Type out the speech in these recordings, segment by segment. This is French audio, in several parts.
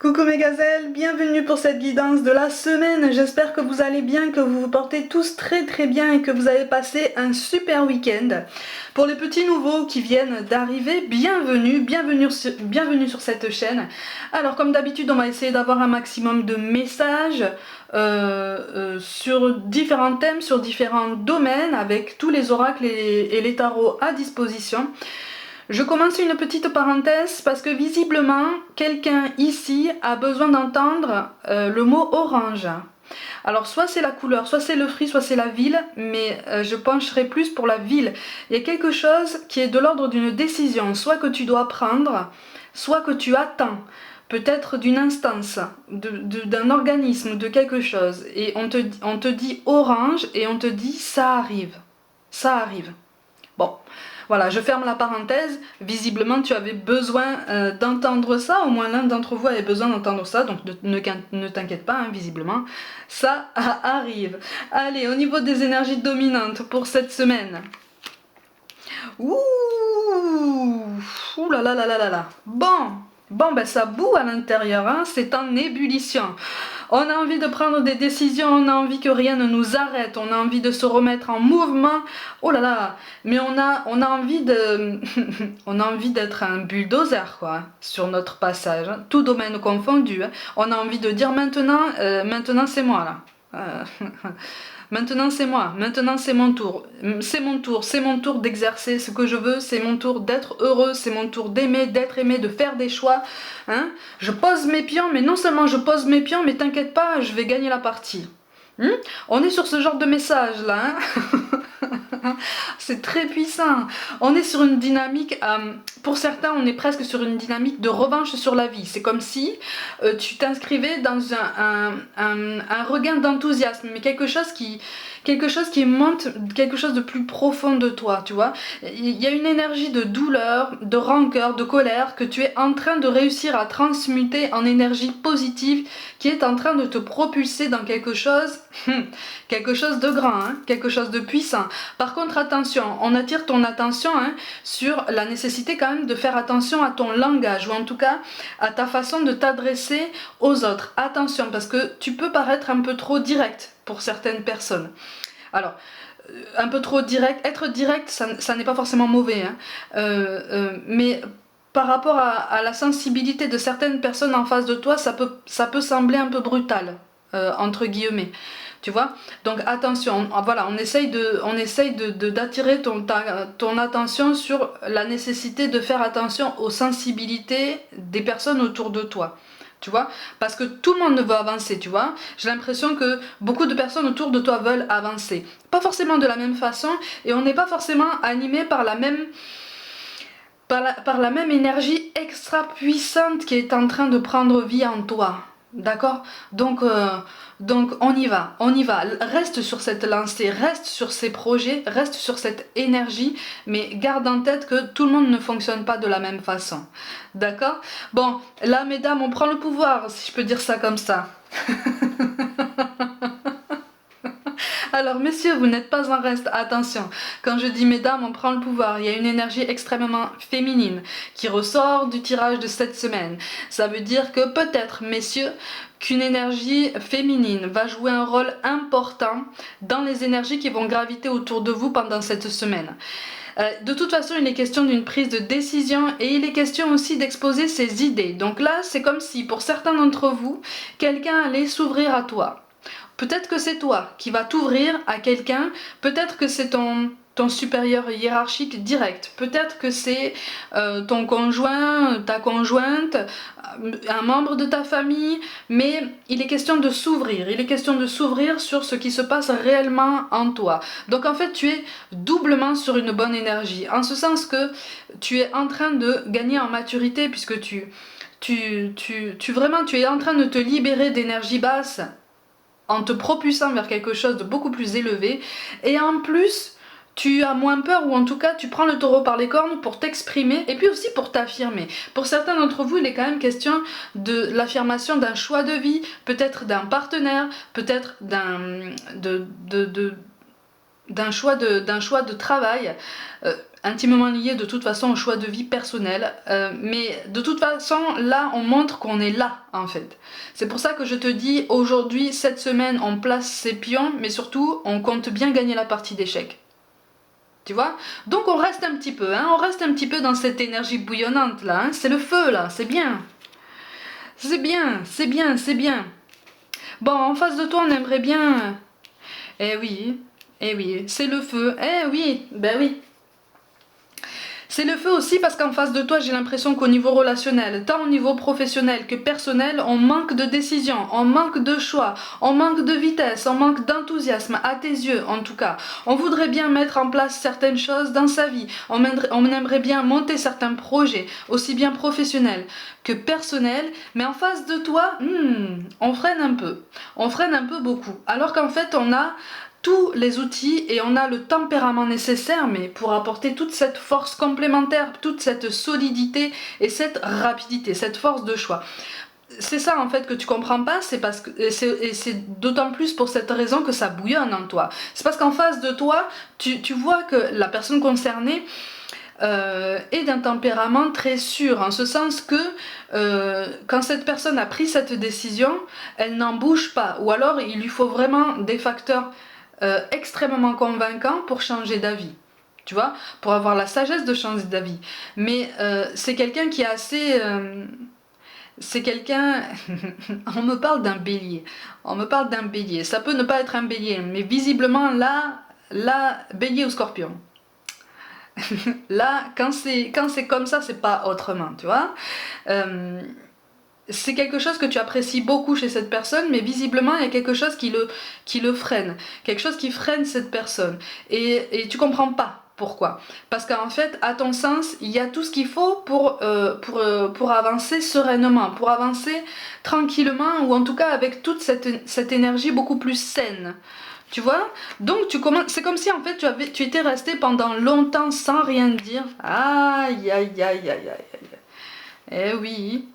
Coucou mes gazelles, bienvenue pour cette guidance de la semaine. J'espère que vous allez bien, que vous vous portez tous très bien et que vous avez passé un super week-end. Pour les petits nouveaux qui viennent d'arriver, bienvenue sur cette chaîne. Alors comme d'habitude, on va essayer d'avoir un maximum de messages sur différents thèmes, sur différents domaines, avec tous les oracles et les tarots à disposition. Je commence une petite parenthèse parce que visiblement, quelqu'un ici a besoin d'entendre le mot orange. Alors soit c'est la couleur, soit c'est le fruit, soit c'est la ville, mais je pencherai plus pour la ville. Il y a quelque chose qui est de l'ordre d'une décision, soit que tu dois prendre, soit que tu attends. Peut-être d'une instance, d'un organisme, de quelque chose. Et on te dit orange et on te dit ça arrive. Ça arrive. Bon, voilà, je ferme la parenthèse. Visiblement, tu avais besoin d'entendre ça. Au moins l'un d'entre vous avait besoin d'entendre ça. Donc ne t'inquiète pas, hein, visiblement, ça arrive. Allez, au niveau des énergies dominantes pour cette semaine. Ouh, ouh là là là là là là. Bon, ben ça boue à l'intérieur, hein, c'est en ébullition. On a envie de prendre des décisions, on a envie que rien ne nous arrête, on a envie de se remettre en mouvement. Oh là là, mais on a envie de, on a envie d'être un bulldozer quoi, sur notre passage, hein, tout domaine confondu. Hein. On a envie de dire maintenant, maintenant c'est moi là. Maintenant c'est moi, maintenant c'est mon tour, c'est mon tour d'exercer ce que je veux, c'est mon tour d'être heureux, c'est mon tour d'aimer, d'être aimé, de faire des choix. Hein, je pose mes pions, mais non seulement je pose mes pions, mais t'inquiète pas, je vais gagner la partie. On est sur ce genre de message là. Hein. C'est très puissant. On est sur une dynamique, pour certains on est presque sur une dynamique de revanche sur la vie. C'est comme si tu t'inscrivais dans un regain d'enthousiasme, mais quelque chose qui monte, quelque chose de plus profond de toi, tu vois. Il y a une énergie de douleur, de rancœur, de colère que tu es en train de réussir à transmuter en énergie positive qui est en train de te propulser dans quelque chose de grand, hein, quelque chose de puissant. Par contre, attention, on attire ton attention hein, sur la nécessité quand même de faire attention à ton langage, ou en tout cas à ta façon de t'adresser aux autres. Attention, parce que tu peux paraître un peu trop direct pour certaines personnes. Alors, un peu trop direct, être direct, ça n'est pas forcément mauvais, hein, mais par rapport à la sensibilité de certaines personnes en face de toi, ça peut sembler un peu brutal, entre guillemets. Tu vois, donc attention, voilà, on essaye d'attirer ton attention sur la nécessité de faire attention aux sensibilités des personnes autour de toi. Tu vois, parce que tout le monde veut avancer, tu vois. J'ai l'impression que beaucoup de personnes autour de toi veulent avancer. Pas forcément de la même façon, et on n'est pas forcément animé par la même énergie extra puissante qui est en train de prendre vie en toi. D'accord, donc on y va, reste sur cette lancée, reste sur ces projets, reste sur cette énergie, mais garde en tête que tout le monde ne fonctionne pas de la même façon, d'accord. Bon, là mesdames, on prend le pouvoir, si je peux dire ça comme ça. Alors messieurs, vous n'êtes pas en reste, attention, quand je dis mesdames, on prend le pouvoir, il y a une énergie extrêmement féminine qui ressort du tirage de cette semaine. Ça veut dire que peut-être messieurs, qu'une énergie féminine va jouer un rôle important dans les énergies qui vont graviter autour de vous pendant cette semaine. De toute façon, il est question d'une prise de décision et il est question aussi d'exposer ses idées. Donc là, c'est comme si pour certains d'entre vous, quelqu'un allait s'ouvrir à toi. Peut-être que c'est toi qui vas t'ouvrir à quelqu'un, peut-être que c'est ton supérieur hiérarchique direct, peut-être que c'est ton conjoint, ta conjointe, un membre de ta famille, mais il est question de s'ouvrir, sur ce qui se passe réellement en toi. Donc en fait tu es doublement sur une bonne énergie, en ce sens que tu es en train de gagner en maturité puisque tu es en train de te libérer d'énergie basse en te propulsant vers quelque chose de beaucoup plus élevé, et en plus tu as moins peur, ou en tout cas tu prends le taureau par les cornes pour t'exprimer et puis aussi pour t'affirmer. Pour certains d'entre vous, il est quand même question de l'affirmation d'un choix de vie, peut-être d'un partenaire, peut-être d'un choix de travail. intimement lié de toute façon au choix de vie personnel, mais de toute façon là on montre qu'on est là en fait. C'est pour ça que je te dis aujourd'hui, cette semaine on place ses pions, mais surtout on compte bien gagner la partie d'échecs. Tu vois? Donc on reste un petit peu, hein, on reste un petit peu dans cette énergie bouillonnante là, hein, c'est le feu là, c'est bien. C'est bien, c'est bien, c'est bien. Bon, en face de toi on aimerait bien... eh oui, c'est le feu, eh oui, ben oui. C'est le feu aussi parce qu'en face de toi, j'ai l'impression qu'au niveau relationnel, tant au niveau professionnel que personnel, on manque de décision, on manque de choix, on manque de vitesse, on manque d'enthousiasme, à tes yeux en tout cas. On voudrait bien mettre en place certaines choses dans sa vie, on aimerait bien monter certains projets, aussi bien professionnels que personnels, mais en face de toi, on freine un peu beaucoup. Alors qu'en fait, on a tous les outils et on a le tempérament nécessaire mais pour apporter toute cette force complémentaire, toute cette solidité et cette rapidité, cette force de choix. C'est ça en fait que tu comprends pas, c'est parce que et c'est d'autant plus pour cette raison que ça bouillonne en toi. C'est parce qu'en face de toi, tu vois que la personne concernée est d'un tempérament très sûr, en ce sens que quand cette personne a pris cette décision, elle n'en bouge pas, ou alors il lui faut vraiment des facteurs extrêmement convaincant pour changer d'avis, tu vois, pour avoir la sagesse de changer d'avis. Mais c'est quelqu'un qui est assez... c'est quelqu'un... on me parle d'un bélier. On me parle d'un bélier. Ça peut ne pas être un bélier, mais visiblement là, bélier ou scorpion. Là, quand c'est comme ça, c'est pas autrement, tu vois. C'est quelque chose que tu apprécies beaucoup chez cette personne, mais visiblement il y a quelque chose qui le freine, quelque chose qui freine cette personne. Et tu comprends pas pourquoi. Parce qu'en fait, à ton sens, il y a tout ce qu'il faut pour avancer sereinement, pour avancer tranquillement, ou en tout cas avec toute cette énergie beaucoup plus saine. Tu vois? Donc tu commences, c'est comme si en fait tu étais resté pendant longtemps sans rien dire. Aïe aïe aïe aïe aïe aïe. Eh oui.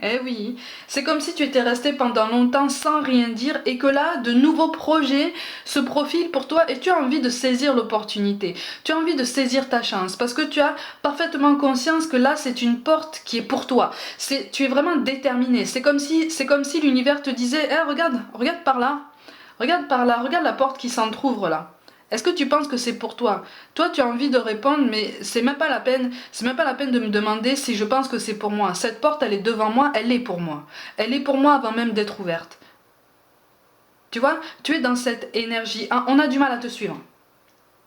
Eh oui, c'est comme si tu étais resté pendant longtemps sans rien dire et que là, de nouveaux projets se profilent pour toi et tu as envie de saisir l'opportunité. Tu as envie de saisir ta chance parce que tu as parfaitement conscience que là, c'est une porte qui est pour toi. Tu es vraiment déterminé. C'est comme si l'univers te disait « regarde par là. Regarde par là, regarde la porte qui s'entrouvre là. » Est-ce que tu penses que c'est pour toi? Toi, tu as envie de répondre, mais c'est même pas la peine de me demander si je pense que c'est pour moi. Cette porte, elle est devant moi, elle est pour moi. Elle est pour moi avant même d'être ouverte. Tu vois? Tu es dans cette énergie. On a du mal à te suivre.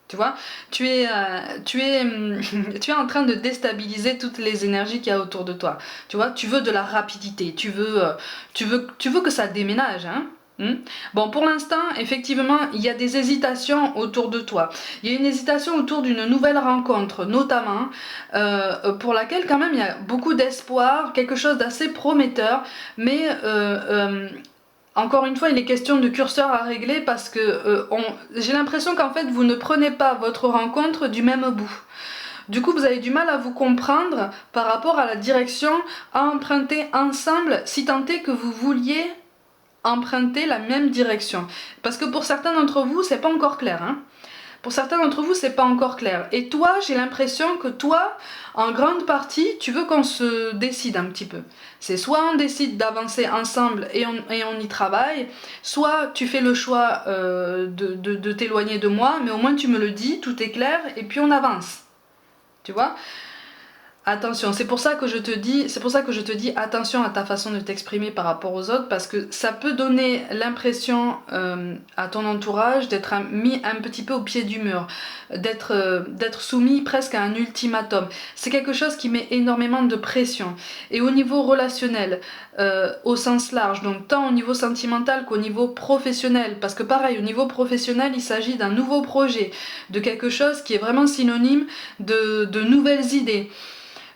Tu vois? Tu es en train de déstabiliser toutes les énergies qu'il y a autour de toi. Tu vois? Tu veux de la rapidité. Tu veux que ça déménage, hein? Bon, pour l'instant, effectivement, il y a des hésitations autour de toi. Il y a une hésitation autour d'une nouvelle rencontre, notamment, pour laquelle quand même il y a beaucoup d'espoir, quelque chose d'assez prometteur, mais encore une fois, il est question de curseur à régler parce que j'ai l'impression qu'en fait, vous ne prenez pas votre rencontre du même bout. Du coup, vous avez du mal à vous comprendre par rapport à la direction à emprunter ensemble, si tant est que vous vouliez emprunter la même direction. Parce que pour certains d'entre vous, c'est pas encore clair. Hein. Pour certains d'entre vous, c'est pas encore clair. Et toi, j'ai l'impression que toi, en grande partie, tu veux qu'on se décide un petit peu. C'est soit on décide d'avancer ensemble et on y travaille, soit tu fais le choix de t'éloigner de moi, mais au moins tu me le dis, tout est clair, et puis on avance. Tu vois ? Attention, c'est pour ça que je te dis attention à ta façon de t'exprimer par rapport aux autres parce que ça peut donner l'impression à ton entourage d'être mis un petit peu au pied du mur, d'être soumis presque à un ultimatum. C'est quelque chose qui met énormément de pression. Et au niveau relationnel, au sens large, donc tant au niveau sentimental qu'au niveau professionnel, parce que pareil, au niveau professionnel, il s'agit d'un nouveau projet, de quelque chose qui est vraiment synonyme de nouvelles idées,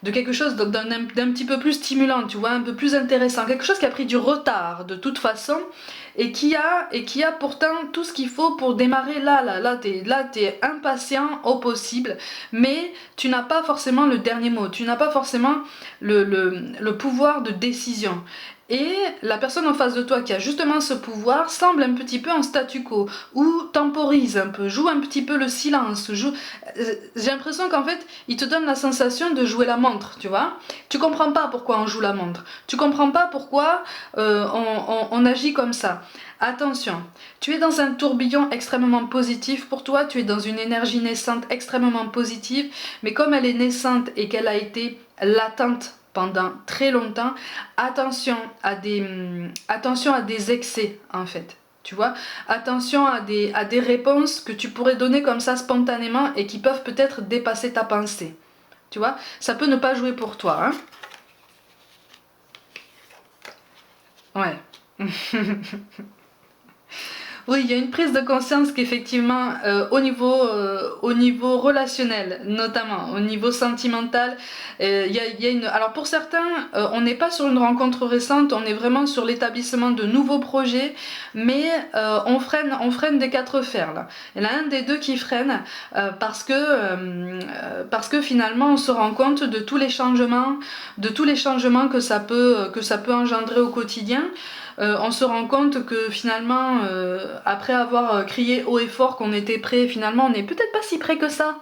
de quelque chose d'un petit peu plus stimulant, tu vois, un peu plus intéressant, quelque chose qui a pris du retard de toute façon et qui a pourtant tout ce qu'il faut pour démarrer là t'es impatient au possible, mais tu n'as pas forcément le dernier mot, tu n'as pas forcément le pouvoir de décision. Et la personne en face de toi qui a justement ce pouvoir semble un petit peu en statu quo, ou temporise un peu, joue un petit peu le silence, j'ai l'impression qu'en fait, il te donne la sensation de jouer la montre, tu vois. Tu comprends pas pourquoi on joue la montre, tu comprends pas pourquoi on agit comme ça. Attention, tu es dans un tourbillon extrêmement positif pour toi, tu es dans une énergie naissante extrêmement positive, mais comme elle est naissante et qu'elle a été latente pendant très longtemps, attention à des excès en fait. Tu vois, attention à des réponses que tu pourrais donner comme ça spontanément et qui peuvent peut-être dépasser ta pensée. Tu vois, ça peut ne pas jouer pour toi. Hein. Ouais. Oui, il y a une prise de conscience qu'effectivement, au niveau relationnel, notamment, au niveau sentimental, il y a une... Alors pour certains, on n'est pas sur une rencontre récente, on est vraiment sur l'établissement de nouveaux projets, mais on freine des quatre fers là. Il y en a un des deux qui freine parce que finalement on se rend compte de tous les changements, que ça peut engendrer au quotidien. On se rend compte que finalement, après avoir crié haut et fort qu'on était prêt, finalement on n'est peut-être pas si prêt que ça.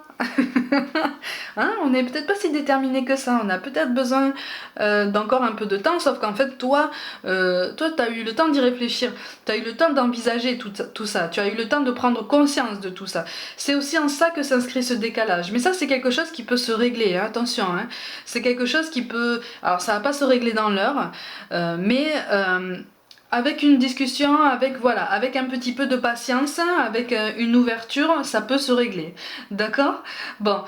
Hein, on n'est peut-être pas si déterminé que ça, on a peut-être besoin d'encore un peu de temps, sauf qu'en fait toi tu as eu le temps d'y réfléchir, tu as eu le temps d'envisager tout ça, tu as eu le temps de prendre conscience de tout ça. C'est aussi en ça que s'inscrit ce décalage, mais ça c'est quelque chose qui peut se régler, hein, attention, hein. C'est quelque chose qui peut... Alors ça va pas se régler dans l'heure, mais... avec une discussion, avec un petit peu de patience, avec une ouverture, ça peut se régler. D'accord? Bon,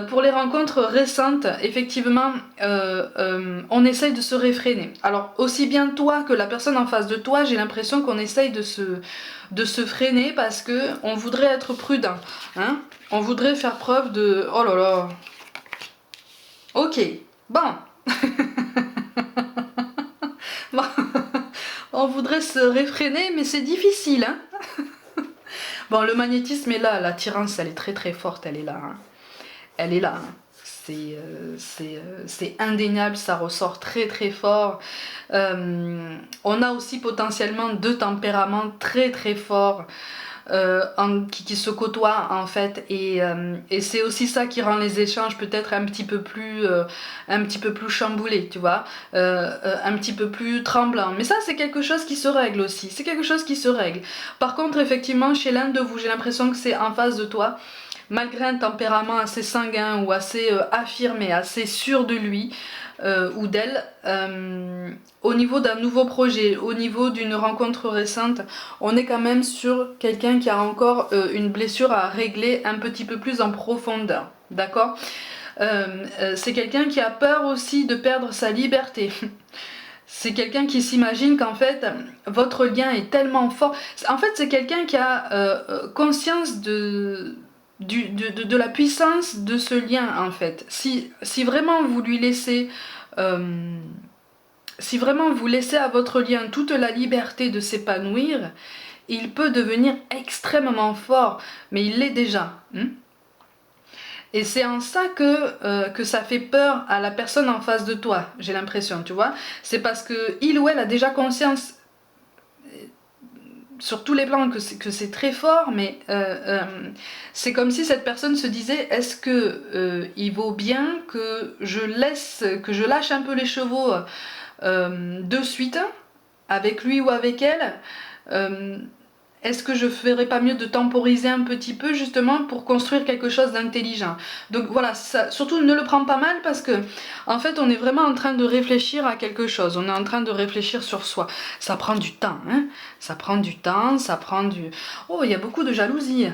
pour les rencontres récentes, effectivement, on essaye de se réfréner. Alors, aussi bien toi que la personne en face de toi, j'ai l'impression qu'on essaye de se freiner parce que on voudrait être prudent. Hein? On voudrait faire preuve de... Oh là là. Ok, bon. Bon. On voudrait se réfréner, mais c'est difficile. Hein. Bon, le magnétisme est là, l'attirance, elle est très très forte, elle est là. Hein. Elle est là. Hein. C'est indéniable, ça ressort très très fort. On a aussi potentiellement deux tempéraments très très forts. Qui se côtoient en fait et c'est aussi ça qui rend les échanges peut-être un petit peu plus chamboulés, tu vois, un petit peu plus tremblants, mais ça c'est quelque chose qui se règle aussi, c'est quelque chose qui se règle. Par contre effectivement chez l'un de vous j'ai l'impression que c'est en face de toi, malgré un tempérament assez sanguin ou assez affirmé, assez sûr de lui ou d'elle, au niveau d'un nouveau projet, au niveau d'une rencontre récente, on est quand même sur quelqu'un qui a encore une blessure à régler un petit peu plus en profondeur, d'accord. C'est quelqu'un qui a peur aussi de perdre sa liberté. C'est quelqu'un qui s'imagine qu'en fait, votre lien est tellement fort. En fait, c'est quelqu'un qui a conscience de la puissance de ce lien, en fait. Si vraiment vous lui laissez... si vraiment vous laissez à votre lien toute la liberté de s'épanouir, il peut devenir extrêmement fort, mais il l'est déjà. Et c'est en ça que ça fait peur à la personne en face de toi, j'ai l'impression, tu vois. C'est parce que il ou elle a déjà conscience sur tous les plans que c'est très fort, mais c'est comme si cette personne se disait est-ce que il vaut bien que je lâche un peu les chevaux de suite avec lui ou avec elle, est-ce que je ferais pas mieux de temporiser un petit peu justement pour construire quelque chose d'intelligent. Donc voilà, ça, surtout ne le prends pas mal parce que en fait on est vraiment en train de réfléchir à quelque chose, on est en train de réfléchir sur soi. Ça prend du temps, hein, ça prend du temps, ça prend du... Oh, il y a beaucoup de jalousie.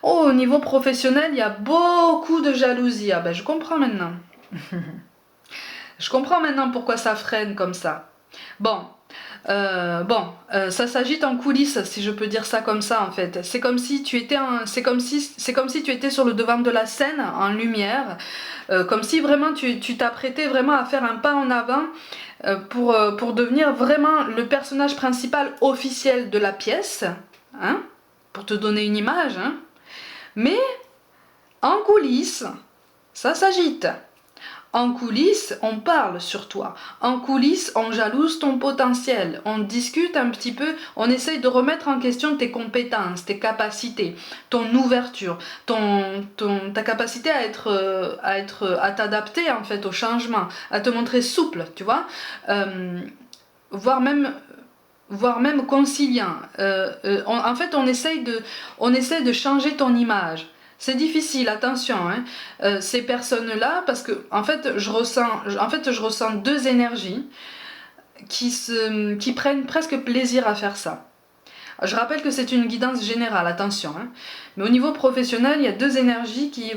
Oh, au niveau professionnel, il y a beaucoup de jalousie. Ah ben je comprends maintenant. Je comprends maintenant pourquoi ça freine comme ça. Bon, ça s'agite en coulisses, si je peux dire ça comme ça en fait. C'est comme si tu étais tu étais sur le devant de la scène en lumière, comme si vraiment tu t'apprêtais vraiment à faire un pas en avant pour devenir vraiment le personnage principal officiel de la pièce, hein, pour te donner une image, hein. Mais en coulisses, ça s'agite. En coulisses, on parle sur toi. En coulisses, on jalouse ton potentiel. On discute un petit peu, on essaye de remettre en question tes compétences, tes capacités, ton ouverture, ta capacité à t'adapter en fait au changement, à te montrer souple, tu vois, voire même conciliant. En fait, on essaye de changer ton image. C'est difficile, attention, hein. Ces personnes-là, parce que en fait, je ressens deux énergies qui prennent presque plaisir à faire ça. Je rappelle que c'est une guidance générale, attention, hein. Mais au niveau professionnel, il y a deux énergies qui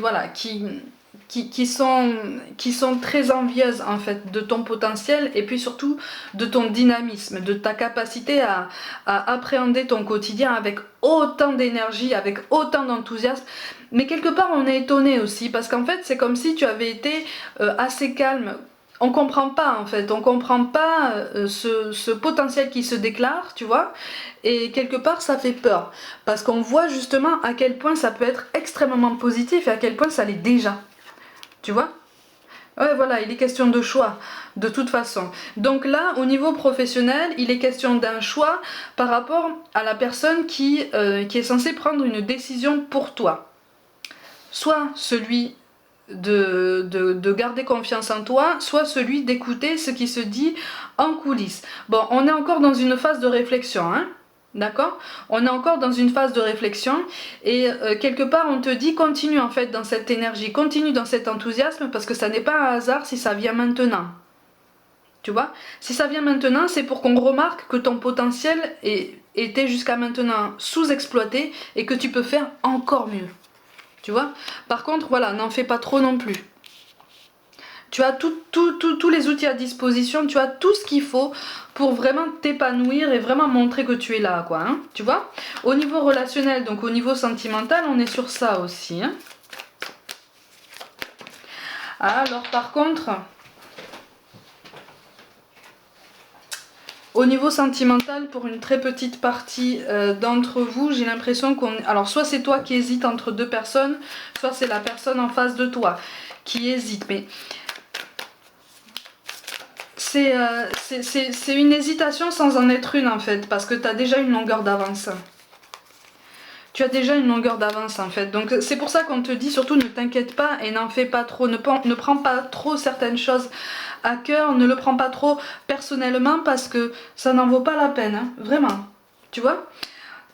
sont très envieuses en fait de ton potentiel et puis surtout de ton dynamisme, de ta capacité à appréhender ton quotidien avec autant d'énergie, avec autant d'enthousiasme. Mais quelque part on est étonné aussi parce qu'en fait c'est comme si tu avais été assez calme. On comprend pas en fait, on comprend pas ce potentiel qui se déclare, tu vois, et quelque part ça fait peur parce qu'on voit justement à quel point ça peut être extrêmement positif et à quel point ça l'est déjà. Tu vois? Ouais, voilà, il est question de choix, de toute façon. Donc là, au niveau professionnel, il est question d'un choix par rapport à la personne qui est censée prendre une décision pour toi. Soit celui de garder confiance en toi, soit celui d'écouter ce qui se dit en coulisses. Bon, on est encore dans une phase de réflexion, hein? D'accord? On est encore dans une phase de réflexion et quelque part on te dit continue en fait dans cette énergie, continue dans cet enthousiasme parce que ça n'est pas un hasard si ça vient maintenant. Tu vois? Si ça vient maintenant, c'est pour qu'on remarque que ton potentiel était jusqu'à maintenant sous-exploité et que tu peux faire encore mieux. Tu vois? Par contre, voilà, n'en fais pas trop non plus. Tu as tous les outils à disposition, tu as tout ce qu'il faut pour vraiment t'épanouir et vraiment montrer que tu es là, quoi. Hein, tu vois? Au niveau relationnel, donc au niveau sentimental, on est sur ça aussi. Hein. Alors par contre, au niveau sentimental, pour une très petite partie d'entre vous, j'ai l'impression qu'on... Alors soit c'est toi qui hésites entre deux personnes, soit c'est la personne en face de toi qui hésite. Mais c'est une hésitation sans en être une en fait, parce que tu as déjà une longueur d'avance. Tu as déjà une longueur d'avance en fait. Donc c'est pour ça qu'on te dit surtout ne t'inquiète pas et n'en fais pas trop. Ne prends pas trop certaines choses à cœur, ne le prends pas trop personnellement parce que ça n'en vaut pas la peine, hein, vraiment. Tu vois?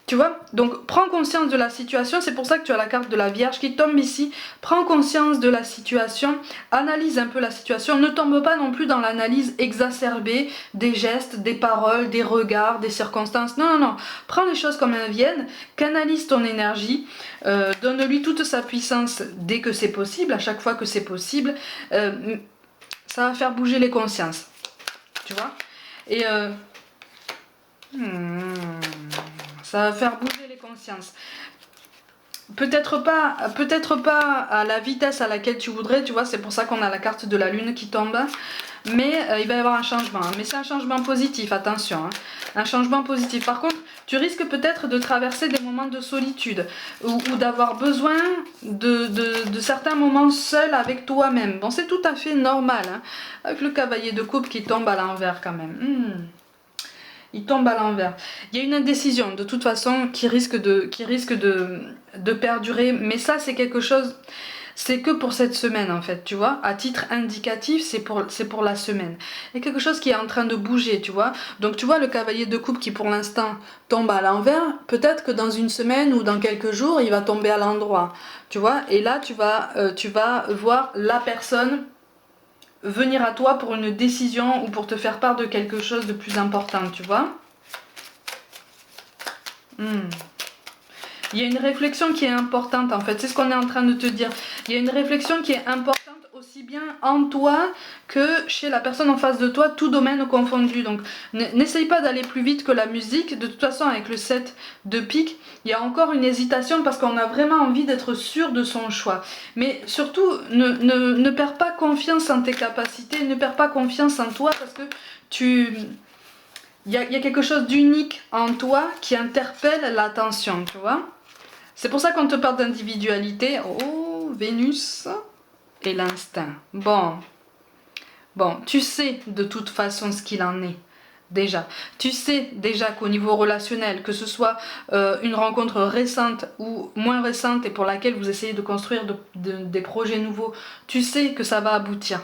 Tu vois? Donc prends conscience de la situation, c'est pour ça que tu as la carte de la Vierge qui tombe ici. Prends conscience de la situation, analyse un peu la situation, ne tombe pas non plus dans l'analyse exacerbée des gestes, des paroles, des regards, des circonstances. Non, non, non. Prends les choses comme elles viennent, canalise ton énergie, donne-lui toute sa puissance dès que c'est possible, à chaque fois que c'est possible. Ça va faire bouger les consciences. Tu vois? Et... ça va faire bouger les consciences. Peut-être pas à la vitesse à laquelle tu voudrais, tu vois, c'est pour ça qu'on a la carte de la lune qui tombe. Mais il va y avoir un changement. Mais c'est un changement positif, attention. Hein. Un changement positif. Par contre, tu risques peut-être de traverser des moments de solitude ou d'avoir besoin de certains moments seuls avec toi-même. Bon, c'est tout à fait normal. Hein, avec le cavalier de coupe qui tombe à l'envers quand même. Il tombe à l'envers. Il y a une indécision de toute façon qui risque de perdurer. Mais ça c'est quelque chose, c'est que pour cette semaine en fait, tu vois. À titre indicatif, c'est pour la semaine. Il y a quelque chose qui est en train de bouger, tu vois. Donc tu vois le cavalier de coupe qui pour l'instant tombe à l'envers. Peut-être que dans une semaine ou dans quelques jours, il va tomber à l'endroit. Tu vois. Et là tu vas voir la personne venir à toi pour une décision ou pour te faire part de quelque chose de plus important, tu vois. Il y a une réflexion qui est importante en fait, c'est ce qu'on est en train de te dire. Il y a une réflexion qui est importante aussi bien en toi que chez la personne en face de toi, tout domaine confondu. Donc n'essaye pas d'aller plus vite que la musique. De toute façon avec le 7 de pique, il y a encore une hésitation parce qu'on a vraiment envie d'être sûr de son choix. Mais surtout ne perds pas confiance en tes capacités, ne perds pas confiance en toi parce que il y a quelque chose d'unique en toi qui interpelle l'attention, tu vois. C'est pour ça qu'on te parle d'individualité. Oh, Vénus et l'instinct. Bon, Bon, tu sais de toute façon ce qu'il en est. Déjà, tu sais déjà qu'au niveau relationnel, que ce soit une rencontre récente ou moins récente et pour laquelle vous essayez de construire des projets nouveaux, tu sais que ça va aboutir.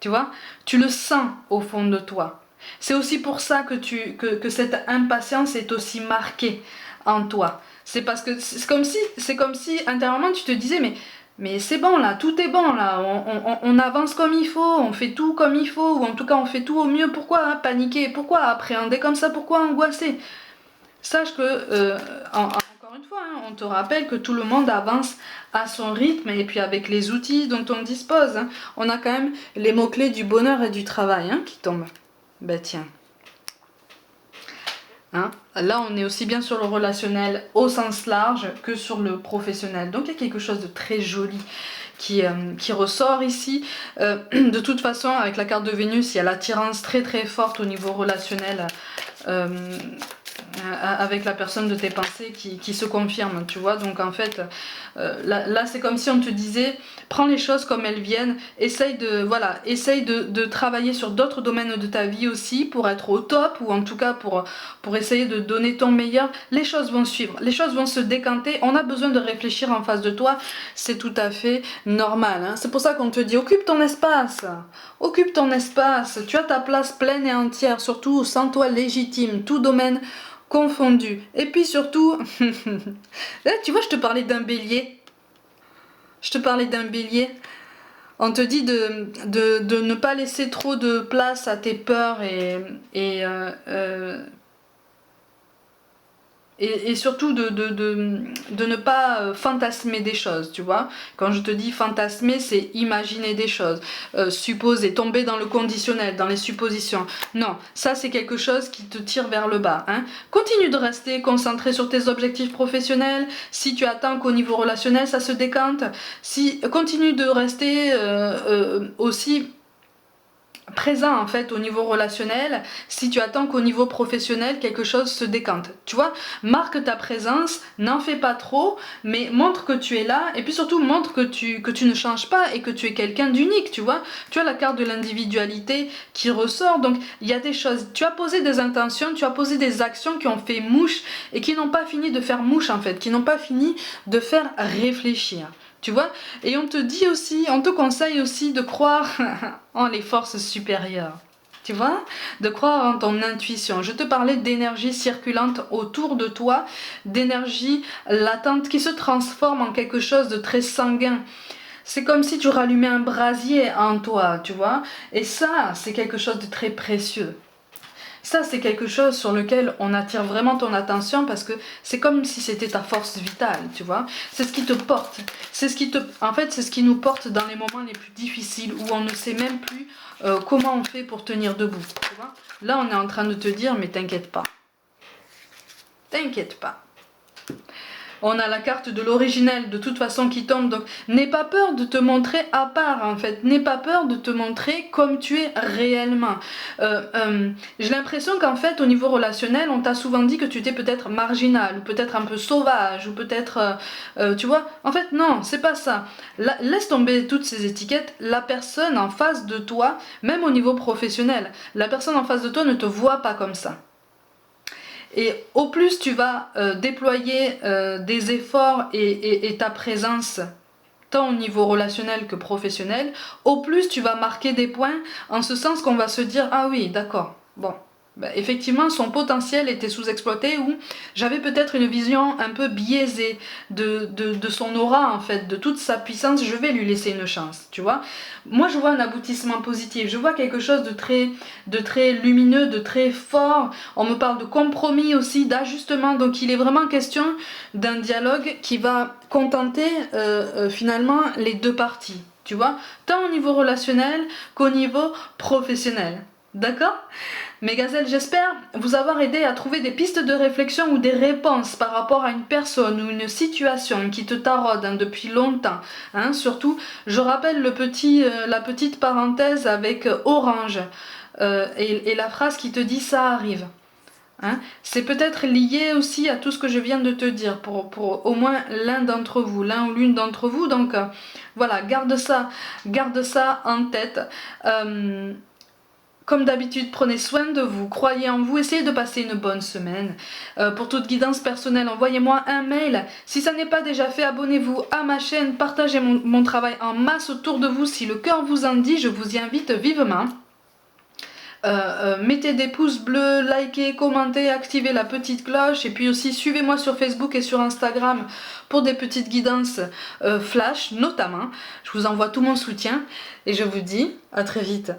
Tu vois, tu le sens au fond de toi. C'est aussi pour ça que cette impatience est aussi marquée en toi. C'est parce que c'est comme si intérieurement tu te disais mais c'est bon là, tout est bon là, on avance comme il faut, on fait tout comme il faut, ou en tout cas on fait tout au mieux. Pourquoi paniquer? Pourquoi appréhender comme ça? Pourquoi angoisser? Sache que, encore une fois, hein, on te rappelle que tout le monde avance à son rythme et puis avec les outils dont on dispose. Hein. On a quand même les mots-clés du bonheur et du travail hein, qui tombent. Ben tiens. Hein. Là, on est aussi bien sur le relationnel au sens large que sur le professionnel. Donc, il y a quelque chose de très joli qui ressort ici. De toute façon, avec la carte de Vénus, il y a l'attirance très très forte au niveau relationnel. Avec la personne de tes pensées qui se confirme, tu vois. Donc en fait, là c'est comme si on te disait, prends les choses comme elles viennent, essaye de travailler sur d'autres domaines de ta vie aussi pour être au top, ou en tout cas pour essayer de donner ton meilleur. Les choses vont suivre, les choses vont se décanter, on a besoin de réfléchir en face de toi, c'est tout à fait normal. Hein. C'est pour ça qu'on te dit, occupe ton espace, tu as ta place pleine et entière, surtout sens-toi légitime, tout domaine confondu. Et puis surtout, là, tu vois, je te parlais d'un bélier. On te dit de ne pas laisser trop de place à tes peurs et surtout de ne pas fantasmer des choses, tu vois. Quand je te dis fantasmer, c'est imaginer des choses, supposer, tomber dans le conditionnel, dans les suppositions. Non, ça c'est quelque chose qui te tire vers le bas. Hein. Continue de rester concentré sur tes objectifs professionnels. Si tu attends qu'au niveau relationnel ça se décante, continue de rester aussi présent en fait au niveau relationnel si tu attends qu'au niveau professionnel quelque chose se décante, tu vois, marque ta présence, n'en fais pas trop mais montre que tu es là et puis surtout montre que tu ne changes pas et que tu es quelqu'un d'unique, tu vois, tu as la carte de l'individualité qui ressort, donc il y a des choses, tu as posé des intentions, tu as posé des actions qui ont fait mouche et qui n'ont pas fini de faire mouche en fait, qui n'ont pas fini de faire réfléchir. Tu vois, et on te dit aussi, on te conseille aussi de croire en les forces supérieures. Tu vois, de croire en ton intuition. Je te parlais d'énergie circulante autour de toi, d'énergie latente qui se transforme en quelque chose de très sanguin. C'est comme si tu rallumais un brasier en toi, tu vois. Et ça, c'est quelque chose de très précieux. Ça, c'est quelque chose sur lequel on attire vraiment ton attention parce que c'est comme si c'était ta force vitale, tu vois. C'est ce qui te porte. En fait, c'est ce qui nous porte dans les moments les plus difficiles où on ne sait même plus comment on fait pour tenir debout, tu vois. Là, on est en train de te dire, mais t'inquiète pas. T'inquiète pas. On a la carte de l'originel de toute façon qui tombe, donc n'aie pas peur de te montrer à part en fait, n'aie pas peur de te montrer comme tu es réellement. J'ai l'impression qu'en fait au niveau relationnel on t'a souvent dit que tu étais peut-être marginal ou peut-être un peu sauvage ou peut-être tu vois, en fait non, c'est pas ça. Laisse tomber toutes ces étiquettes, la personne en face de toi, même au niveau professionnel, la personne en face de toi ne te voit pas comme ça. Et au plus tu vas déployer des efforts et ta présence, tant au niveau relationnel que professionnel, au plus tu vas marquer des points en ce sens qu'on va se dire « Ah oui, d'accord, bon, ben, effectivement son potentiel était sous-exploité ou j'avais peut-être une vision un peu biaisée de son aura en fait, de toute sa puissance, je vais lui laisser une chance, tu vois. Moi je vois un aboutissement positif, je vois quelque chose de très lumineux, de très fort, on me parle de compromis aussi, d'ajustement, donc il est vraiment question d'un dialogue qui va contenter finalement les deux parties, tu vois, tant au niveau relationnel qu'au niveau professionnel. D'accord? Mes gazelles, j'espère vous avoir aidé à trouver des pistes de réflexion ou des réponses par rapport à une personne ou une situation qui te taraude depuis longtemps. Hein, surtout, je rappelle la petite parenthèse avec Orange et la phrase qui te dit « ça arrive ». hein. C'est peut-être lié aussi à tout ce que je viens de te dire, pour au moins l'un d'entre vous, l'un ou l'une d'entre vous. Donc voilà, garde ça en tête. Comme d'habitude, prenez soin de vous, croyez en vous, essayez de passer une bonne semaine. Pour toute guidance personnelle, envoyez-moi un mail. Si ça n'est pas déjà fait, abonnez-vous à ma chaîne, partagez mon travail en masse autour de vous. Si le cœur vous en dit, je vous y invite vivement. Mettez des pouces bleus, likez, commentez, activez la petite cloche et puis aussi suivez-moi sur Facebook et sur Instagram pour des petites guidances flash notamment. Je vous envoie tout mon soutien et je vous dis à très vite.